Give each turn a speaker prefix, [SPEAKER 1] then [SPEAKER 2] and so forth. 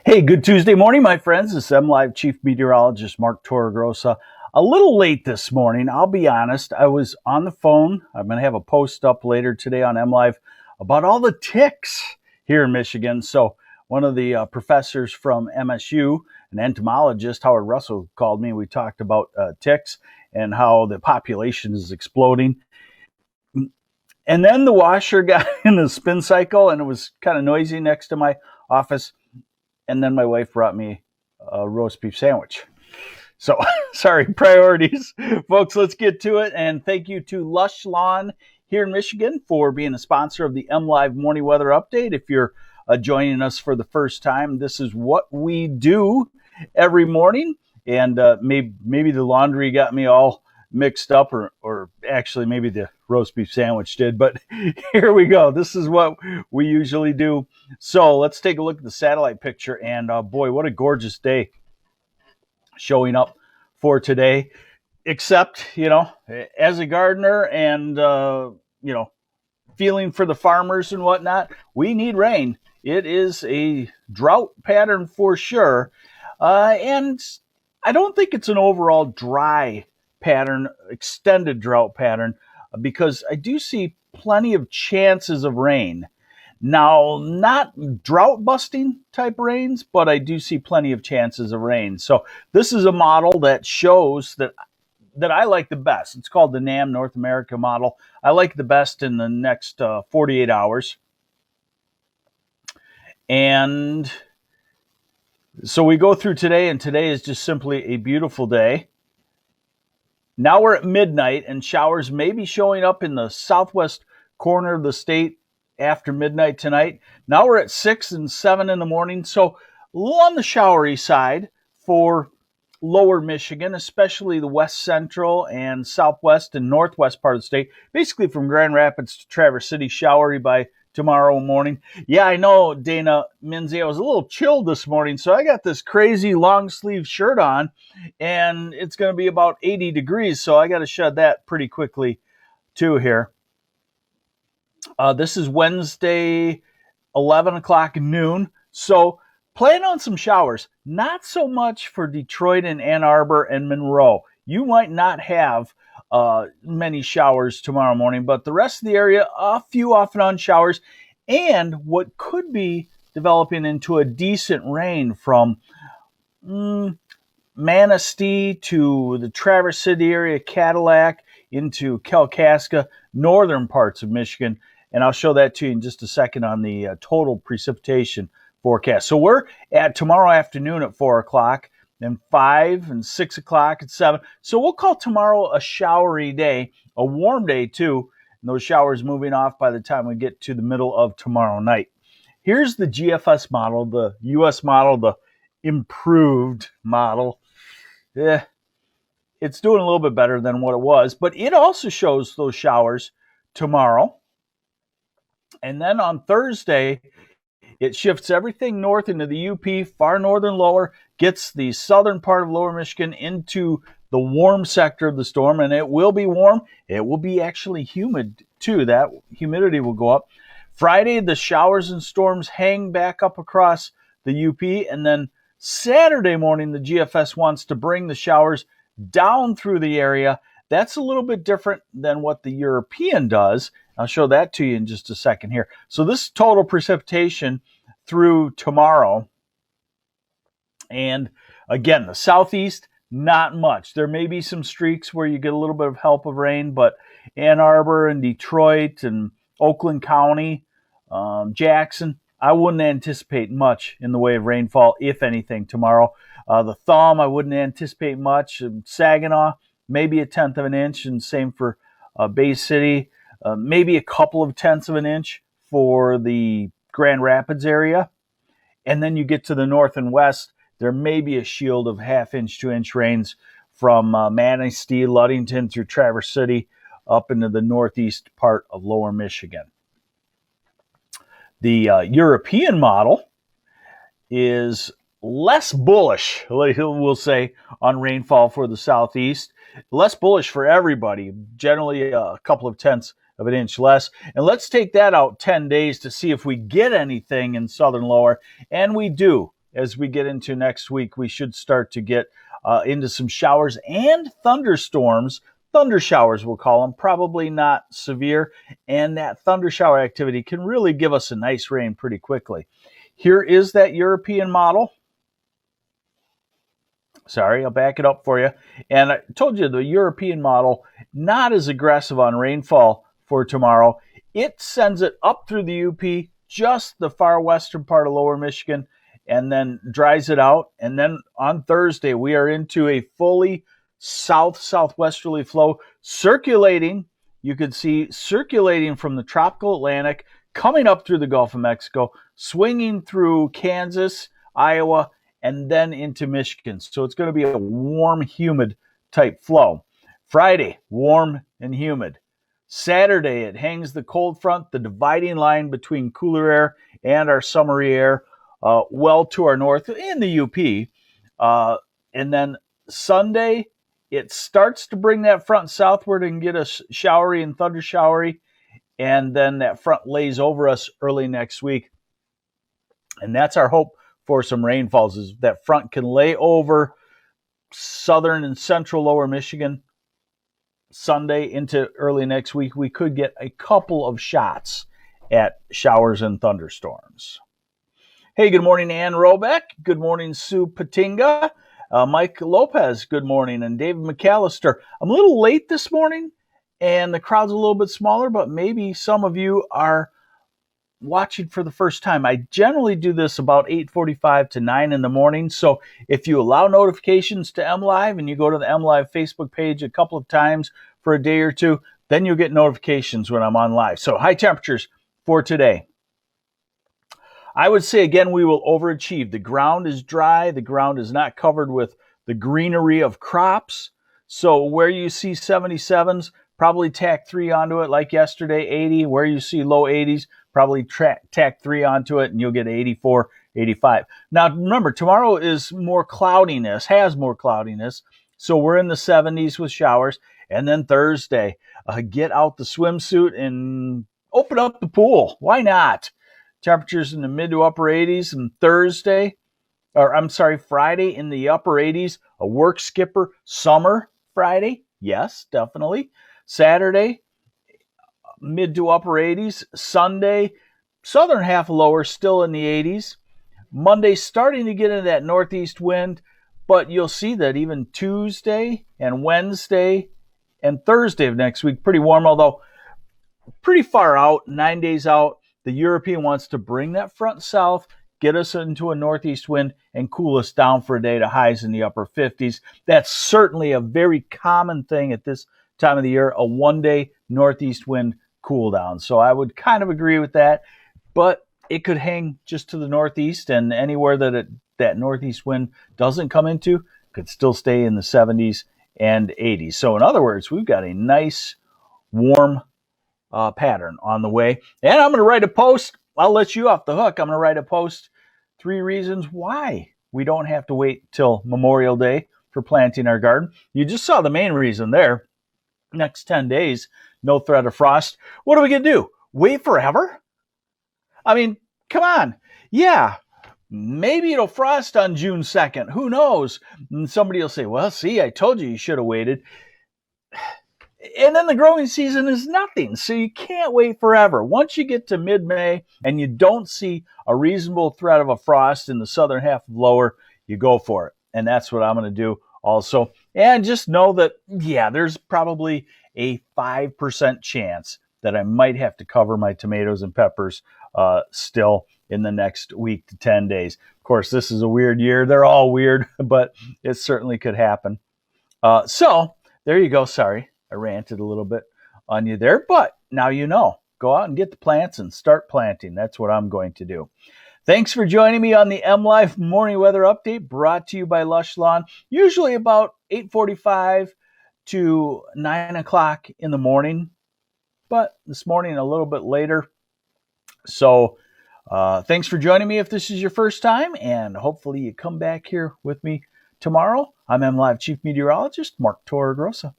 [SPEAKER 1] Hey, good Tuesday morning, my friends. This is MLive Chief Meteorologist Mark Torregrossa. A little late this morning, I'll be honest. I was on the phone. I'm going to have a post up later today on MLive about all the ticks here in Michigan. So one of the professors from MSU, an entomologist, Howard Russell, called me. We talked about ticks and how the population is exploding. And then the washer got in the spin cycle, and it was kind of noisy next to my office. And then my wife brought me a roast beef sandwich. So, sorry, priorities. Folks, let's get to it. And thank you to Lush Lawn here in Michigan for being a sponsor of the MLive Morning Weather Update. If you're joining us for the first time, this is what we do every morning. And maybe the laundry got me all mixed up, or actually maybe the roast beef sandwich did, but here we go. This is what we usually do. So let's take a look at the satellite picture, and boy, what a gorgeous day showing up for today. Except, as a gardener and, feeling for the farmers and whatnot, we need rain. It is a drought pattern for sure. And I don't think it's an overall dry pattern, extended drought pattern, because I do see plenty of chances of rain. Now, not drought busting type rains, but I do see plenty of chances of rain. So this is a model that shows that I like the best. It's called the NAM North America model. I like the best in the next 48 hours. And so we go through today, and today is just simply a beautiful day. Now we're at midnight, and showers may be showing up in the southwest corner of the state after midnight tonight. Now we're at 6 and 7 in the morning, so a little on the showery side for lower Michigan, especially the west central and southwest and northwest part of the state. Basically from Grand Rapids to Traverse City, showery by tomorrow morning. Yeah, I know, Dana Minzy, I was a little chilled this morning, so I got this crazy long sleeve shirt on, and it's going to be about 80 degrees, so I got to shed that pretty quickly too here. This is Wednesday, 11 o'clock noon, so plan on some showers. Not so much for Detroit and Ann Arbor and Monroe. You might not have many showers tomorrow morning, but the rest of the area, a few off and on showers, and what could be developing into a decent rain from Manistee to the Traverse City area, Cadillac, into Kalkaska, northern parts of Michigan. And I'll show that to you in just a second on the total precipitation forecast. So we're at tomorrow afternoon at 4 o'clock, then 5 and 6 o'clock at 7. So we'll call tomorrow a showery day, a warm day too, and those showers moving off by the time we get to the middle of tomorrow night. Here's the GFS model, the US model, the improved model. It's doing a little bit better than what it was, but it also shows those showers tomorrow. And then on Thursday, it shifts everything north into the UP, far northern lower, gets the southern part of lower Michigan into the warm sector of the storm, and it will be warm. It will be actually humid too. That humidity will go up. Friday, the showers and storms hang back up across the UP, and then Saturday morning, the GFS wants to bring the showers down through the area. That's a little bit different than what the European does. I'll show that to you in just a second here. So this total precipitation through tomorrow. And again, the southeast, not much. There may be some streaks where you get a little bit of help of rain, but Ann Arbor and Detroit and Oakland County, Jackson, I wouldn't anticipate much in the way of rainfall, if anything, tomorrow. The Thumb, I wouldn't anticipate much. Saginaw, maybe 1/10 of an inch, and same for Bay City. Maybe a couple of tenths of an inch for the Grand Rapids area. And then you get to the north and west, there may be a shield of 1/2 inch to inch rains from Manistee, Ludington through Traverse City up into the northeast part of lower Michigan. The European model is less bullish, we'll say, on rainfall for the southeast. Less bullish for everybody, generally a couple of tenths of an inch less. And let's take that out 10 days to see if we get anything in southern lower. And we do. as we get into next week, we should start to get into some showers and thunderstorms. Thunder showers, we'll call them, probably not severe. And that thunder shower activity can really give us a nice rain pretty quickly. Here is that European model. Sorry, I'll back it up for you. And I told you the European model, not as aggressive on rainfall for tomorrow. It sends it up through the UP, just the far western part of lower Michigan, and then dries it out. And then on Thursday, we are into a fully southwesterly flow circulating. You could see circulating from the tropical Atlantic, coming up through the Gulf of Mexico, swinging through Kansas, Iowa, and then into Michigan. So it's going to be a warm, humid type flow. Friday, warm and humid. Saturday, it hangs the cold front, the dividing line between cooler air and our summery air, well to our north in the UP. And then Sunday, it starts to bring that front southward and get us showery and thunder showery. And then that front lays over us early next week. And that's our hope for some rainfalls, is that front can lay over southern and central lower Michigan Sunday into early next week. We could get a couple of shots at showers and thunderstorms. Hey, good morning, Ann Robeck. Good morning, Sue Patinga. Mike Lopez, good morning. And David McAllister. I'm a little late this morning, and the crowd's a little bit smaller, but maybe some of you are watching for the first time. I generally do this about 8:45 to 9 in the morning. So if you allow notifications to MLive and you go to the MLive Facebook page a couple of times for a day or two, then you'll get notifications when I'm on live. So high temperatures for today. I would say, again, we will overachieve. The ground is dry. The ground is not covered with the greenery of crops. So where you see 77s, probably tack 3 onto it like yesterday, 80. Where you see low 80s, probably tack 3 onto it, and you'll get 84, 85. Now, remember, tomorrow is more cloudiness, has more cloudiness. So we're in the 70s with showers. And then Thursday, get out the swimsuit and open up the pool. Why not? Temperatures in the mid to upper 80s. And Friday in the upper 80s. A work skipper summer Friday. Yes, definitely. Saturday, mid to upper 80s. Sunday, southern half lower, still in the 80s. Monday, starting to get into that northeast wind, but you'll see that even Tuesday and Wednesday and Thursday of next week, pretty warm, although pretty far out, 9 days out. The European wants to bring that front south, get us into a northeast wind, and cool us down for a day to highs in the upper 50s. That's certainly a very common thing at this time of the year, a one-day northeast wind cool down. So I would kind of agree with that, but it could hang just to the northeast, and anywhere that northeast wind doesn't come into could still stay in the 70s and 80s. So in other words, we've got a nice warm pattern on the way. And I'm going to write a post. I'll let you off the hook. I'm going to write a post, 3 reasons why we don't have to wait till Memorial Day for planting our garden. You just saw the main reason there. Next 10 days, no threat of frost. What are we going to do? Wait forever? I mean, come on. Yeah, maybe it'll frost on June 2nd. Who knows? And somebody will say, well, see, I told you should have waited. And then the growing season is nothing. So you can't wait forever. Once you get to mid-May and you don't see a reasonable threat of a frost in the southern half of lower, you go for it. And that's what I'm going to do also. And just know that, yeah, there's probably a 5% chance that I might have to cover my tomatoes and peppers still in the next week to 10 days. Of course, this is a weird year. They're all weird, but it certainly could happen. So there you go. Sorry, I ranted a little bit on you there, but now you know. Go out and get the plants and start planting. That's what I'm going to do. Thanks for joining me on the MLive Morning Weather Update, brought to you by Lush Lawn, usually about 8:45 to 9 o'clock in the morning, but this morning a little bit later. So thanks for joining me if this is your first time, and hopefully you come back here with me tomorrow. I'm MLive Chief Meteorologist Mark Torregrossa.